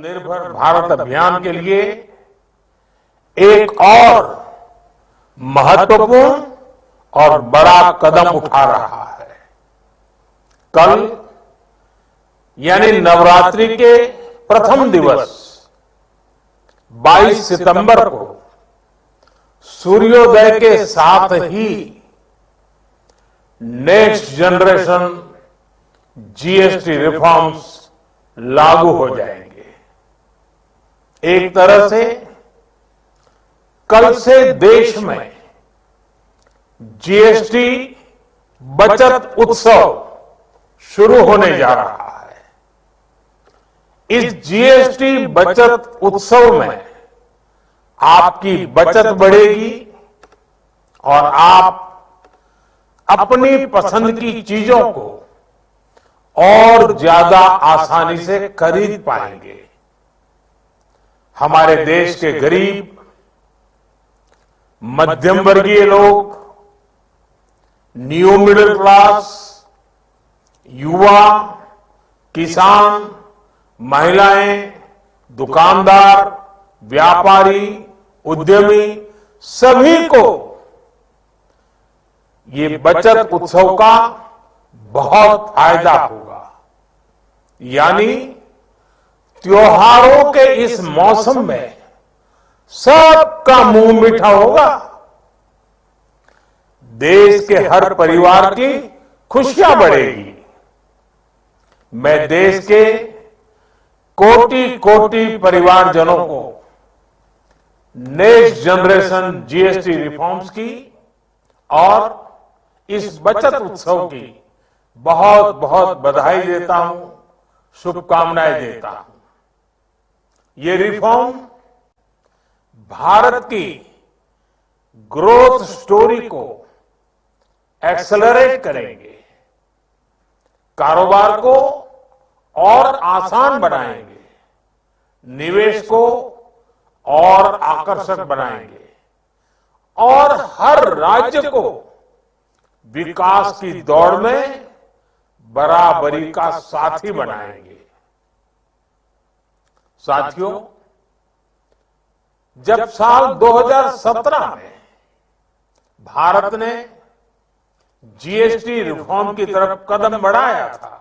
निर्भर भारत अभियान के लिए एक और महत्वपूर्ण और बड़ा कदम उठा रहा है। कल यानी नवरात्रि के प्रथम दिवस 22 सितंबर को सूर्योदय के साथ ही नेक्स्ट जनरेशन जीएसटी रिफॉर्म्स लागू हो जाएंगे। एक तरह से कल से देश में जीएसटी बचत उत्सव शुरू होने जा रहा है। इस जीएसटी बचत उत्सव में आपकी बचत बढ़ेगी और आप अपनी पसंद की चीजों को और ज्यादा आसानी से खरीद पाएंगे। हमारे देश के गरीब, मध्यम वर्गीय लोग, न्यू मिडिल क्लास, युवा, किसान, महिलाएं, दुकानदार, व्यापारी, उद्यमी, सभी को ये बचत उत्सव का बहुत फायदा होगा। यानी त्योहारों के इस मौसम में सबका मुंह मीठा होगा। देश के हर परिवार की खुशियां बढ़ेगी। मैं देश के कोटि कोटि परिवारजनों को नेक्स्ट जनरेशन जीएसटी रिफॉर्म्स की और इस बचत उत्सव की बहुत बहुत बधाई देता हूं, शुभकामनाएं देता हूं। ये रिफॉर्म भारत की ग्रोथ स्टोरी को एक्सेलरेट करेंगे, कारोबार को और आसान बनाएंगे, निवेश को और आकर्षक बनाएंगे और हर राज्य को विकास की दौड़ में बराबरी का साथी बनाएंगे। साथियों, जब साल 2017 में भारत ने जीएसटी रिफॉर्म की तरफ कदम बढ़ाया था,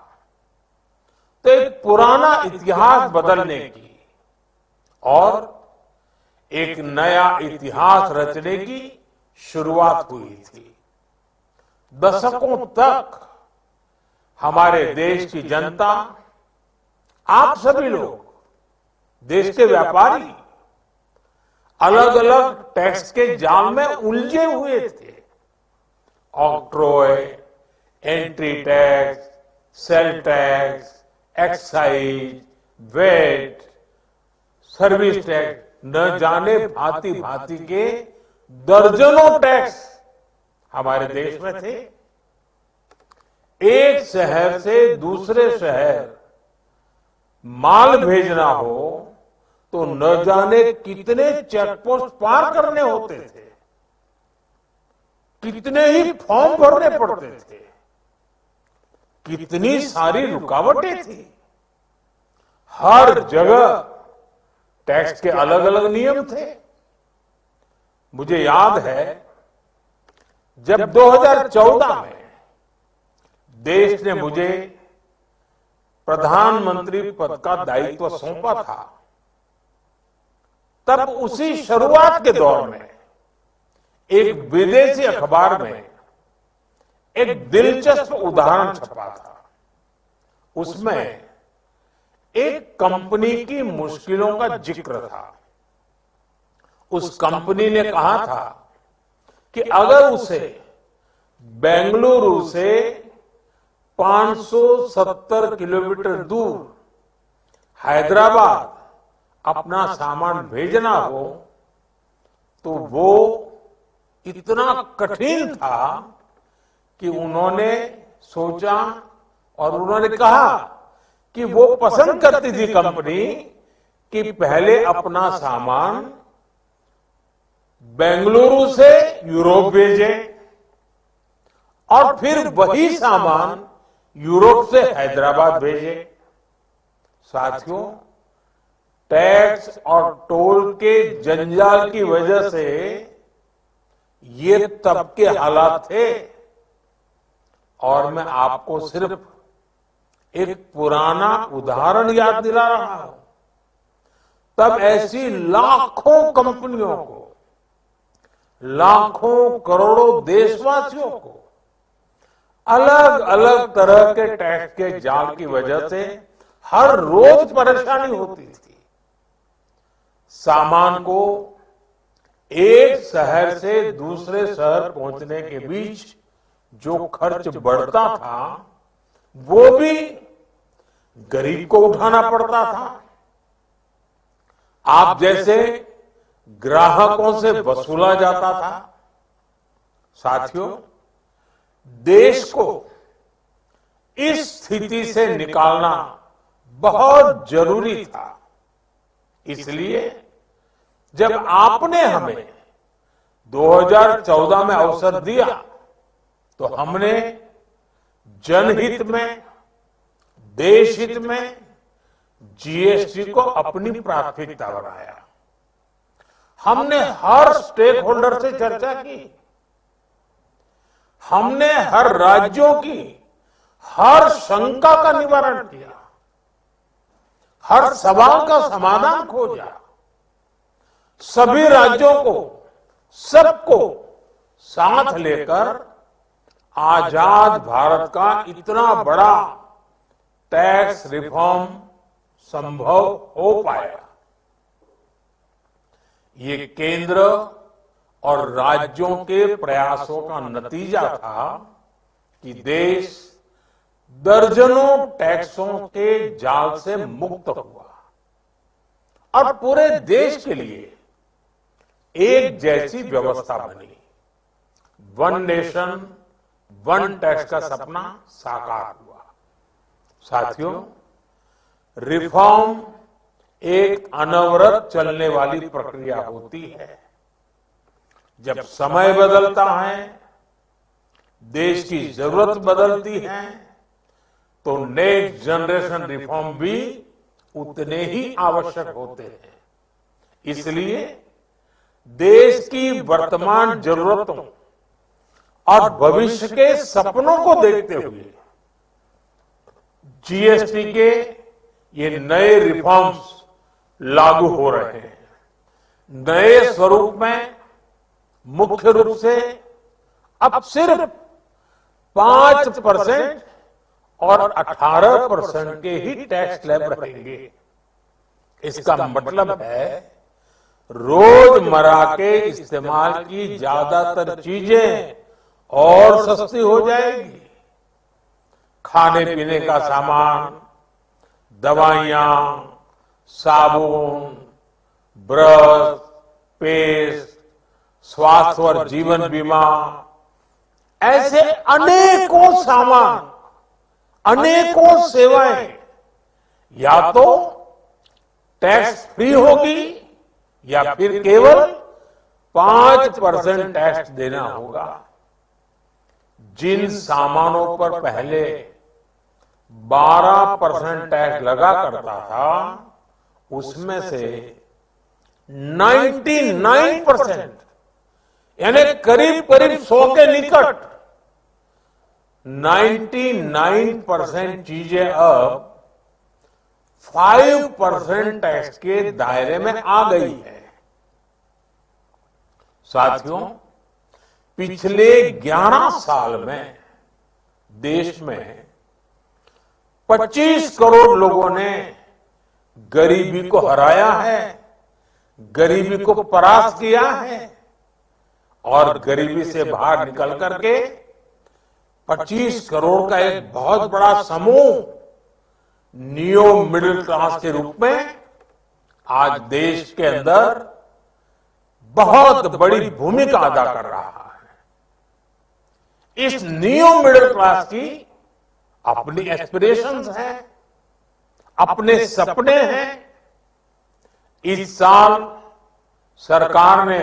तो एक पुराना इतिहास बदलने की और एक नया इतिहास रचने की शुरुआत हुई थी। दशकों तक हमारे देश की जनता, आप सभी लोग, देश के व्यापारी अलग अलग टैक्स के जाल में उलझे हुए थे। Octroi, entry tax, sale tax, excise, VAT, service tax, न जाने भांति भांति के दर्जनों टैक्स हमारे देश में थे। एक शहर से दूसरे शहर माल भेजना हो तो न जाने कितने चेकपोस्ट पार करने होते थे, कितने ही फॉर्म भरने पड़ते थे, कितनी सारी रुकावटें थी। हर जगह टैक्स के अलग अलग नियम थे। मुझे याद है जब 2014 में देश ने मुझे प्रधानमंत्री पद का दायित्व सौंपा था, तब उसी शुरुआत के दौर में एक विदेशी अखबार में एक दिलचस्प उदाहरण छपा था। उसमें एक कंपनी की मुश्किलों का जिक्र था। उस कंपनी ने कहा था कि अगर उसे बेंगलुरु से 570 किलोमीटर दूर हैदराबाद अपना सामान भेजना हो तो वो इतना कठिन था कि उन्होंने सोचा और उन्होंने कहा कि वो पसंद करती थी कंपनी कि पहले अपना सामान बेंगलुरु से यूरोप भेजे और फिर वही सामान यूरोप से हैदराबाद भेजे। साथियों, टैक्स और टोल के जंजाल की वजह से ये तब के हालात थे। और मैं आपको सिर्फ एक पुराना उदाहरण याद दिला रहा हूं। तब ऐसी लाखों कंपनियों को, लाखों करोड़ों देशवासियों को अलग अलग तरह के टैक्स के जाल की वजह से हर रोज परेशानी होती थी। सामान को एक शहर से दूसरे शहर पहुंचने के बीच जो खर्च बढ़ता था वो भी गरीब को उठाना पड़ता था। आप जैसे ग्राहकों से वसूला जाता था। साथियों, देश को इस स्थिति से निकालना बहुत जरूरी था। इसलिए जब आपने हमें 2014 में अवसर दिया तो हमने जनहित में, देश हित में जीएसटी को अपनी प्राथमिकता बनाया। हमने हर स्टेक होल्डर से चर्चा की। हमने हर राज्यों की हर शंका का निवारण किया, हर सवाल का समाधान खोजा। सभी राज्यों को, सबको साथ लेकर आजाद भारत का इतना बड़ा टैक्स रिफॉर्म संभव हो पाया। ये केंद्र और राज्यों के प्रयासों का नतीजा था कि देश दर्जनों टैक्सों के जाल से मुक्त हुआ और पूरे देश के लिए एक जैसी व्यवस्था बनी। वन नेशन वन टैक्स का सपना साकार हुआ। साथियों, रिफॉर्म एक अनवरत चलने वाली प्रक्रिया होती है। जब समय बदलता है, देश की जरूरत बदलती है, तो नेक्स्ट जनरेशन रिफॉर्म भी उतने ही आवश्यक होते हैं। इसलिए देश की वर्तमान जरूरतों और भविष्य के सपनों को देखते हुए जीएसटी के ये नए रिफॉर्म्स लागू हो रहे हैं। नए स्वरूप में मुख्य रूप से अब सिर्फ 5% और 18% के ही टैक्स स्लैब रहेंगे। इसका मतलब है रोजमर्रा के इस्तेमाल की ज्यादातर चीजें और सस्ती हो जाएगी। खाने पीने का सामान, दवाइयां, साबुन, ब्रश, पेस्ट, स्वास्थ्य और जीवन बीमा, ऐसे अनेकों सामान, अनेकों सेवाएं या तो टैक्स फ्री होगी या फिर केवल 5% टैक्स देना होगा। जिन सामानों पर पहले 12% टैक्स लगा करता था, उसमें से 99% यानी करीब करीब 100 के निकट 99% चीजें अब 5% टैक्स के दायरे में आ गई है। साथियों, पिछले 11 साल में देश में 25 करोड़ लोगों ने गरीबी को हराया है, गरीबी को परास्त किया है और गरीबी से बाहर निकल करके 25 करोड़ का एक बहुत बड़ा समूह नियो मिडिल क्लास के रूप में आज देश के अंदर बहुत बड़ी भूमिका अदा कर रहा है। इस नियो मिडिल क्लास की अपनी एस्पिरेशंस हैं, अपने सपने हैं। इस साल सरकार ने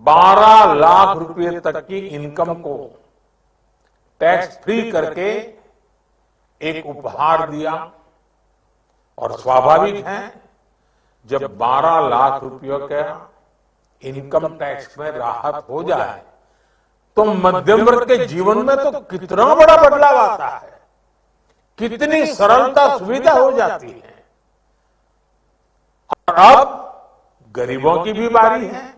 12 लाख रुपए तक की इनकम को टैक्स फ्री करके एक उपहार दिया और स्वाभाविक है जब 12 लाख रुपयों का इनकम टैक्स में राहत हो जाए तो मध्यम वर्ग के जीवन में तो कितना बड़ा बदलाव आता है, कितनी सरलता सुविधा हो जाती है। और अब गरीबों की भी बारी है,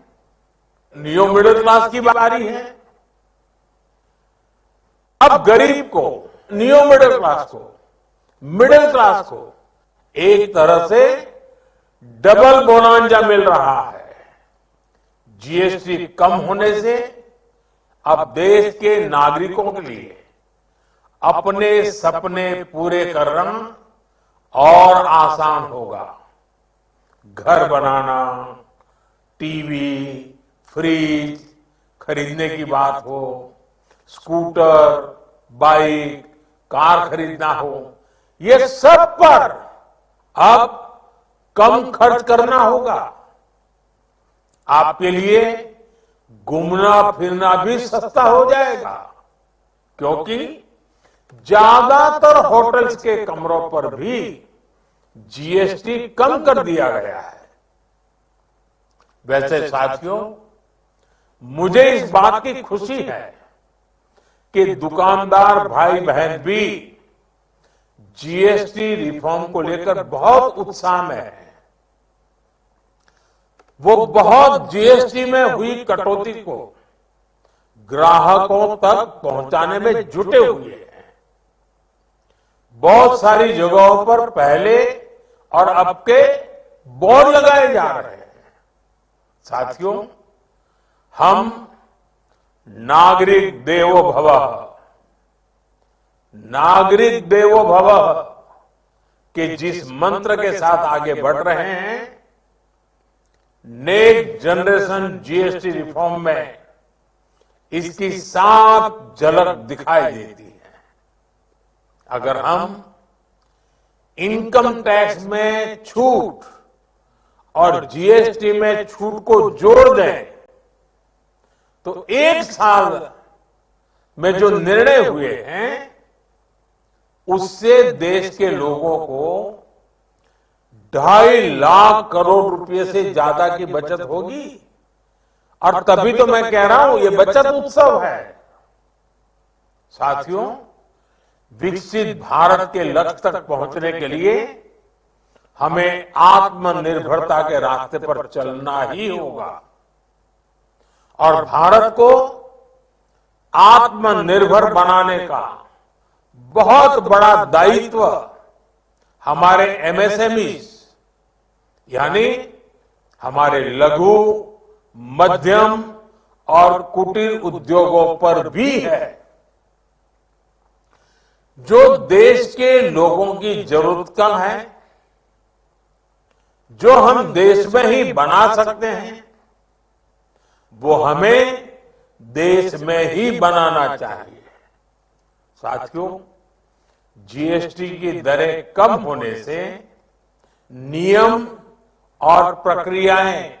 न्यू मिडिल क्लास की बारी है। अब गरीब को, न्यू मिडिल क्लास को एक तरह से डबल बोनांजा मिल रहा है। जीएसटी कम होने से अब देश के नागरिकों के लिए अपने सपने पूरे करना और आसान होगा। घर बनाना, टीवी, फ्रिज खरीदने की बात हो, स्कूटर, बाइक, कार खरीदना हो, ये सब पर अब कम खर्च करना होगा। आपके लिए घूमना फिरना भी सस्ता हो जाएगा, क्योंकि ज्यादातर होटल्स के कमरों पर भी जीएसटी कम कर दिया गया है। वैसे साथियों, मुझे इस बात की खुशी है कि दुकानदार भाई बहन भी जीएसटी रिफॉर्म को लेकर बहुत उत्साह में है। वो बहुत जीएसटी में हुई कटौती को ग्राहकों तक पहुंचाने में जुटे हुए हैं। बहुत सारी जगहों पर पहले और अब के बोर्ड लगाए जा रहे हैं। साथियों, हम नागरिक देवो भव के जिस मंत्र के साथ आगे बढ़ रहे हैं, नेक्स्ट जनरेशन जीएसटी रिफॉर्म में इसकी साफ झलक दिखाई देती है। अगर हम इनकम टैक्स में छूट और जीएसटी में छूट को जोड़ दें तो एक साल में जो निर्णय हुए हैं उससे देश के लोगों को 2.5 लाख करोड़ रुपए से ज्यादा की बचत होगी। और तभी तो मैं कह रहा हूं, ये बचत उत्सव है। साथियों, विकसित भारत के लक्ष्य तक पहुंचने के लिए हमें आत्मनिर्भरता के रास्ते पर चलना ही होगा। और भारत को आत्मनिर्भर बनाने का बहुत बड़ा दायित्व हमारे एमएसएमई यानी हमारे लघु, मध्यम और कुटीर उद्योगों पर भी है, जो देश के लोगों की जरूरत कम है, जो हम देश में ही बना सकते हैं, वो हमें देश में ही बनाना चाहिए। साथियों, जीएसटी की दरें कम होने से नियम और प्रक्रियाएं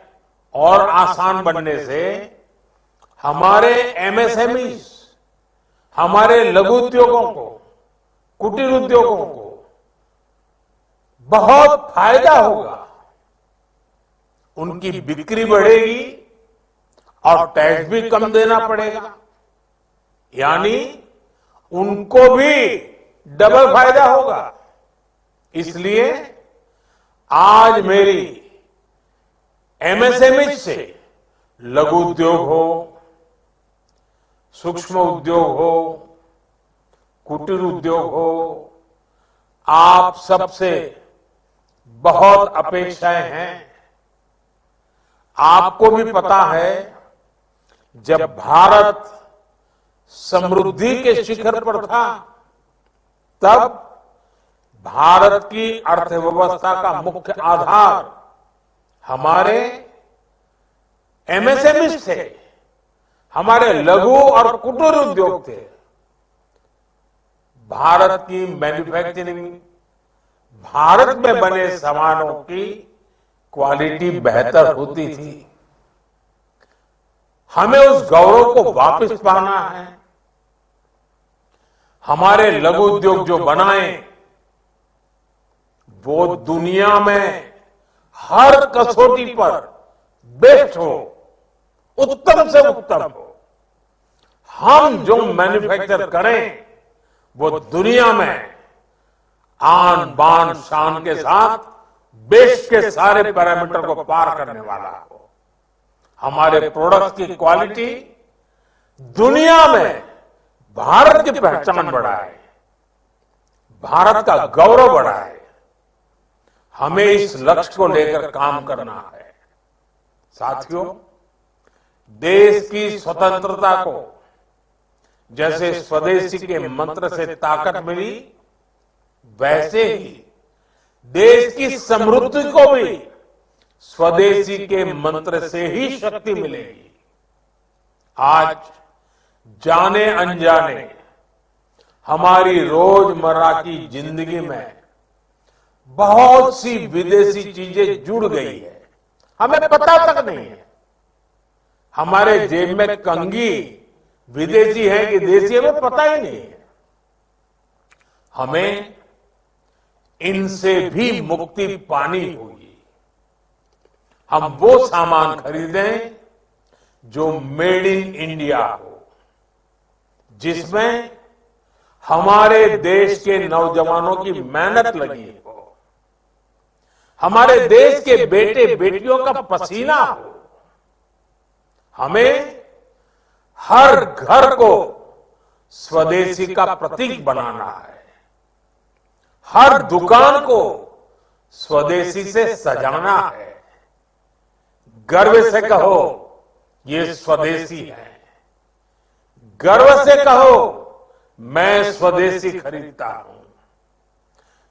और आसान बनने से हमारे एमएसएमई, हमारे लघु उद्योगों को, कुटीर उद्योगों को बहुत फायदा होगा। उनकी बिक्री बढ़ेगी और टैक्स भी कम देना पड़ेगा, यानी उनको भी डबल फायदा होगा। इसलिए आज मेरी एमएसएमई से लघु उद्योग हो, सूक्ष्म उद्योग हो, कुटीर उद्योग हो, आप सबसे बहुत अपेक्षाएं हैं। आपको भी पता है, जब भारत समृद्धि के शिखर पर था, तब भारत की अर्थव्यवस्था का मुख्य आधार हमारे एमएसएमई थे, हमारे लघु और कुटीर उद्योग थे। भारत की मैन्युफैक्चरिंग, भारत में बने सामानों की क्वालिटी बेहतर होती थी। हमें उस गौरव को वापस पाना है। हमारे लघु उद्योग जो बनाए, वो दुनिया में हर कसौटी पर बेस्ट हो, उत्तम से उत्तम हो। हम जो मैन्युफैक्चर करें वो दुनिया में आन बान शान के साथ देश के सारे पैरामीटर को पार करने वाला हो। हमारे प्रोडक्ट्स की क्वालिटी दुनिया में भारत की पहचान बढ़ाए, भारत का गौरव बढ़ाए। हमें इस लक्ष्य को लेकर काम करना है। साथियों, देश की स्वतंत्रता को जैसे स्वदेशी के मंत्र से ताकत मिली, वैसे ही देश की समृद्धि को भी स्वदेशी के मंत्र से ही शक्ति मिलेगी। आज जाने अनजाने हमारी रोजमर्रा की जिंदगी में बहुत सी विदेशी चीजें जुड़ गई है, हमें पता तक नहीं है। हमारे जेब में कंघी विदेशी है कि देसी, हमें पता ही नहीं है। हमें इनसे भी मुक्ति पानी होगी। हम वो सामान खरीदें जो मेड इन इंडिया हो, जिसमें हमारे देश के नौजवानों की मेहनत लगी हो, हमारे देश के बेटे बेटियों का पसीना हो। हमें हर घर को स्वदेशी का प्रतीक बनाना है, हर दुकान को स्वदेशी से सजाना है। गर्व से कहो ये स्वदेशी है, गर्व से कहो मैं स्वदेशी खरीदता हूं,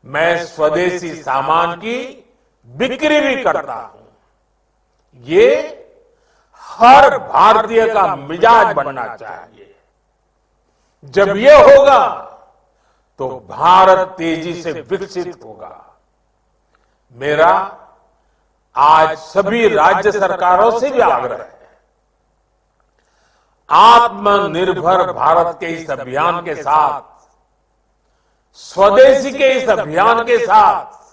मैं स्वदेशी सामान की बिक्री भी करता हूं। ये हर भारतीय का मिजाज बनना चाहिए। जब ये होगा तो भारत तेजी से विकसित होगा। मेरा आज सभी राज्य सरकारों से भी आग्रह है, आत्मनिर्भर भारत के इस अभियान के साथ, स्वदेशी के इस अभियान के साथ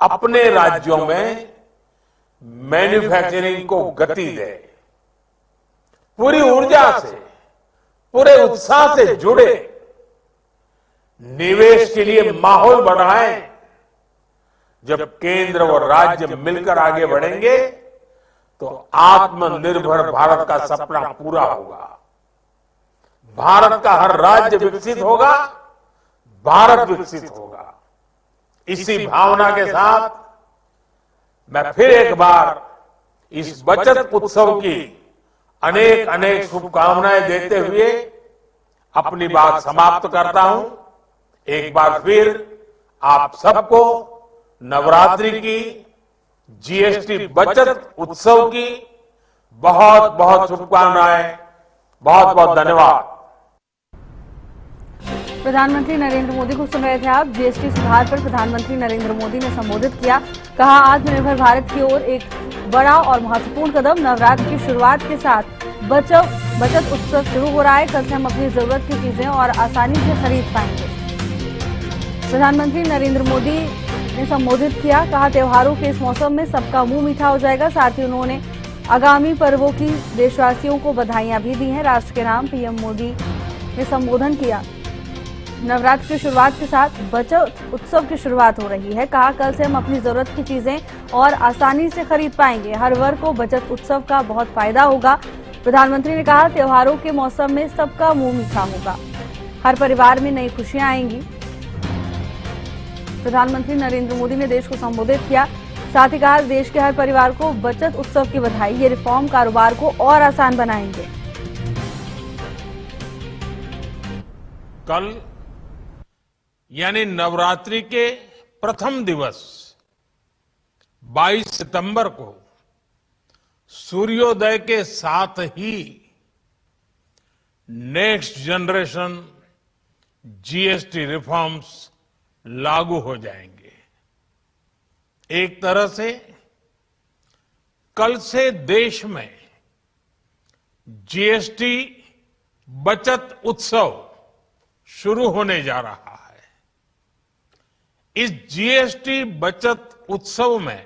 अपने राज्यों में मैन्युफैक्चरिंग को गति दे, पूरी ऊर्जा से, पूरे उत्साह से जुड़े, निवेश के लिए माहौल बनाएं। जब केंद्र और राज्य मिलकर आगे बढ़ेंगे तो आत्मनिर्भर भारत का सपना पूरा होगा। भारत का हर राज्य विकसित होगा, भारत विकसित होगा। इसी भावना के साथ मैं फिर एक बार इस बचत उत्सव की अनेक अनेक शुभकामनाएं देते हुए अपनी बात समाप्त करता हूं। एक बार फिर आप सबको नवरात्रि की, जीएसटी बचत उत्सव की बहुत बहुत शुभकामनाएं। बहुत बहुत धन्यवाद। प्रधानमंत्री नरेंद्र मोदी को सुन रहे थे आप। जीएसटी सुधार पर प्रधानमंत्री नरेंद्र मोदी ने संबोधित किया। कहा, आत्मनिर्भर भारत की ओर एक बड़ा और महत्वपूर्ण कदम। नवरात्र की शुरुआत के साथ बचत उत्सव शुरू हो रहा है। कल से हम अपनी जरूरत की चीजें और आसानी से खरीद पाएंगे। प्रधानमंत्री नरेंद्र मोदी ने संबोधित किया। कहा, त्योहारों के इस मौसम में सबका मुंह मीठा हो जाएगा। साथ ही उन्होंने आगामी पर्वों की देशवासियों को बधाइयां भी दी हैं। राष्ट्र के नाम पीएम मोदी ने संबोधन किया। नवरात्र की शुरुआत के साथ बचत उत्सव की शुरुआत हो रही है। कहा, कल से हम अपनी जरूरत की चीजें और आसानी से खरीद पाएंगे। हर वर्ग को बचत उत्सव का बहुत फायदा होगा। प्रधानमंत्री ने कहा, त्योहारों के मौसम में सबका मुंह मीठा होगा, हर परिवार में नई खुशियां आएंगी। प्रधानमंत्री नरेंद्र मोदी ने देश को संबोधित किया। साथ ही कहा, देश के हर परिवार को बचत उत्सव की बधाई। ये रिफॉर्म कारोबार को और आसान बनाएंगे। कल यानी नवरात्रि के प्रथम दिवस 22 सितंबर को सूर्योदय के साथ ही नेक्स्ट जनरेशन जीएसटी रिफॉर्म्स लागू हो जाएंगे। एक तरह से कल से देश में जीएसटी बचत उत्सव शुरू होने जा रहा है। इस जीएसटी बचत उत्सव में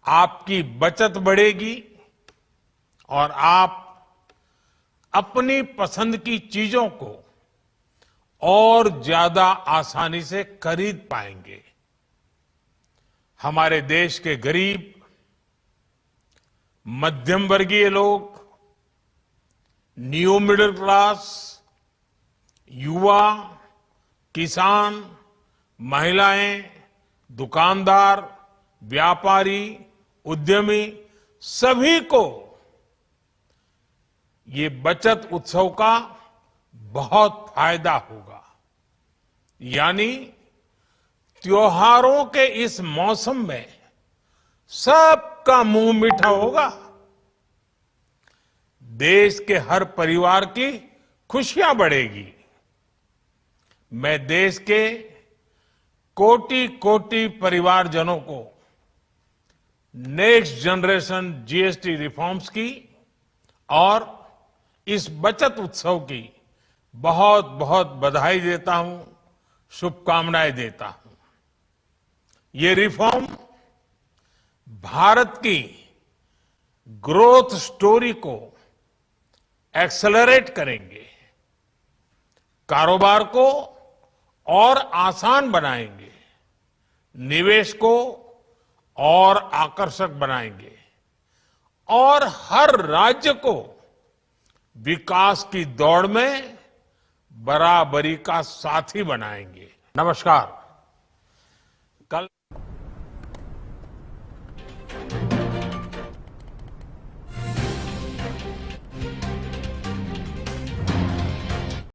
आपकी बचत बढ़ेगी और आप अपनी पसंद की चीजों को और ज्यादा आसानी से खरीद पाएंगे। हमारे देश के गरीब, मध्यम वर्गीय लोग, न्यू मिडिल क्लास, युवा, किसान, महिलाएं, दुकानदार, व्यापारी, उद्यमी, सभी को ये बचत उत्सव का बहुत फायदा होगा। यानी त्योहारों के इस मौसम में सबका मुंह मीठा होगा। देश के हर परिवार की खुशियां बढ़ेगी। मैं देश के कोटि कोटि परिवारजनों को नेक्स्ट जनरेशन जीएसटी रिफॉर्म्स की और इस बचत उत्सव की बहुत बहुत बधाई देता हूं, शुभकामनाएं देता हूं। ये रिफॉर्म भारत की ग्रोथ स्टोरी को एक्सेलरेट करेंगे, कारोबार को और आसान बनाएंगे, निवेश को और आकर्षक बनाएंगे और हर राज्य को विकास की दौड़ में बराबरी का साथी बनाएंगे। नमस्कार। कल